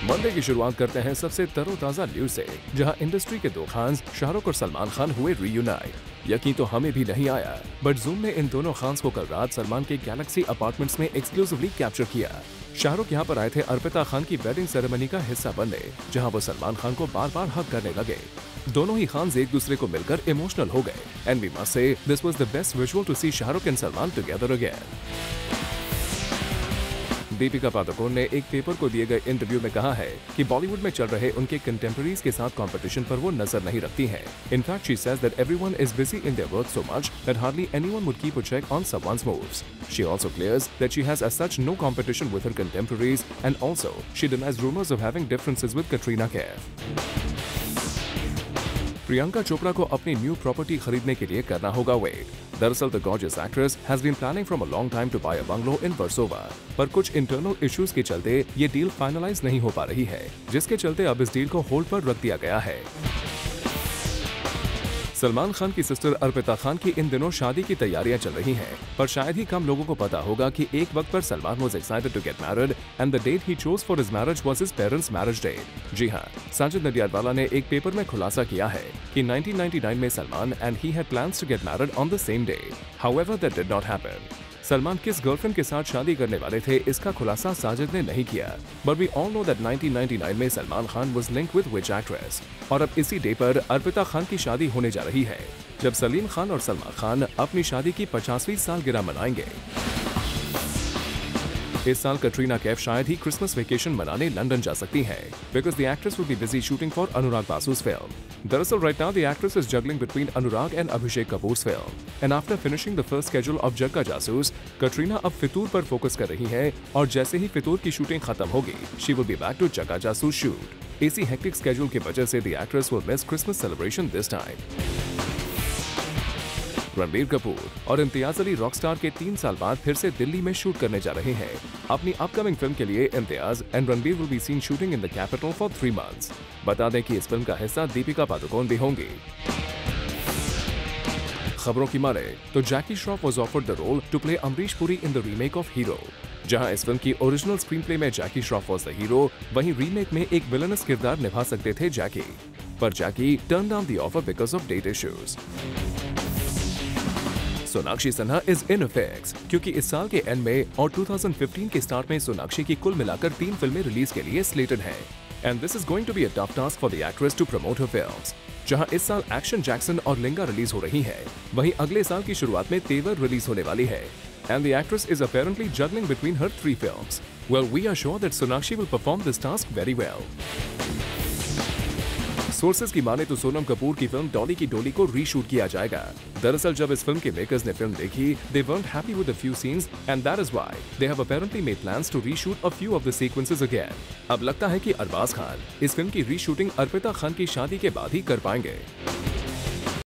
Monday की शुरुआत करते हैं सबसे तरोताजा न्यूज से, जहां इंडस्ट्री के दो खान्स शाहरुख और सलमान खान हुए रीयूनाइट। यकीन तो हमें भी नहीं आया, बट जूम ने इन दोनों खान्स को कल रात सलमान के गैलेक्सी अपार्टमेंट्स में एक्सक्लूसिवली कैप्चर किया। शाहरुख यहां पर आए थे अर्पिता खान की वेडिंग सेरेमनी का हिस्सा बनने, जहां वो सलमान खान को बार बार हक करने लगे। दोनों ही खान्स एक दूसरे को मिलकर इमोशनल हो गए, and we must say this was the best visual to see Shahrukh and Salman together again. Deepika Padukone ने एक पेपर को दिए गए इंटरव्यू में कहा है कि बॉलीवुड में चल रहे उनके कंटेम्पररीज के साथ कंपटीशन पर वो नजर नहीं रखती हैं। In fact, she says that everyone is busy in their work so much that hardly anyone would keep a check on someone's moves. She also clears that she has as such no competition with her contemporaries, and also she denies rumors of having differences with Katrina Kaif. Priyanka Chopra को अपनी new property खरीदने के लिए करना होगा wait. दरअसल the gorgeous actress has been planning from a long time to buy a bungalow in Versova, पर कुछ इंटरनल इश्यूज के चलते ये डील फाइनलाइज नहीं हो पा रही है, जिसके चलते अब इस डील को होल्ड पर रख दिया गया है। सलमान खान की सिस्टर अर्पिता खान की इन दिनों शादी की तैयारियां चल रही हैं, पर शायद ही कम लोगों को पता होगा कि एक वक्त पर Salman was excited to get married and the date he chose for his marriage was his parents marriage date. जी हां, साजिद नडियाडवाला ने एक पेपर में खुलासा किया है कि 1999 में Salman and he had plans to get married on the same day. However that did not happen. Salman किस गर्लफ्रेंड के साथ शादी करने वाले थे, इसका खुलासा साजिद ने नहीं किया, but we all know that 1999 में Salman Khan was linked with which actress, और अब इसी डे पर अर्पिता खान की शादी होने जा रही है, जब सलीम खान और सलमान खान अपनी शादी की 50वीं सालगिरह मनाएंगे। इस साल कटरीना कैफ शायद ही क्रिसमस वेकेशन मनाने लंदन जा सकती हैं, because the actress will be busy shooting for Anurag Basu's film. दरअसल right now the actress is juggling between Anurag and Abhishek Kapoor's film, and after finishing the first schedule of Jagga Jasoos, Katrina अब फितूर पर फोकस कर रही है, और जैसे ही फितूर की शूटिंग खत्म होगी, she will be back to Jagga Jasoos shoot. इसी हेक्टिक स्केड्यूल की वजह से the actress will miss Christmas celebration this time. Ranbir Kapoor और इम्तियाज अली रॉकस्टार के 3 साल बाद फिर से दिल्ली में शूट करने जा रहे हैं। अपनी अपकमिंग फिल्म के लिए Imtiaz and Ranbir will be seen shooting in the capital for 3 months. बता दें कि इस फिल्म का हिस्सा दीपिका पादुकोण भी होंगी। खबरों की माने तो Jackie Shroff was offered the role to play Amrish Puri in the remake of Hero. जहां इस फिल्म की ओरिजिनल स्क्रीन प्ले में Jackie Shroff was the hero, वहीं रीमेक में एक विलनस किरदार निभा सकते थे जैकी, पर Jackie turn down the offer because of date issues. Sonakshi Sinha is in fix, क्योंकि इस साल के एंड में और 2015 के स्टार्ट में सोनाक्षी की कुल मिलाकर 3 फिल्में रिलीज के लिए स्लेटेड हैं, and this is going to be a tough task for the actress to promote her films. जहां इस साल एक्शन जैक्सन और लिंगा रिलीज हो रही है, वहीं अगले साल की शुरुआत में तेवर रिलीज होने वाली है, and the actress is apparently juggling between her 3 films. Well, we are sure that Sonakshi will perform this task very well. Sources की माने तो सोनम कपूर की फिल्म डॉली की डोली को रीशूट किया जाएगा। दरअसल जब इस फिल्म के मेकर्स ने फिल्म देखी, they weren't happy with a few scenes, and that is why they have apparently made plans to reshoot a few of the sequences again. अब लगता है कि अरबाज खान इस फिल्म की रीशूटिंग अर्पिता खान की शादी के बाद ही कर पाएंगे।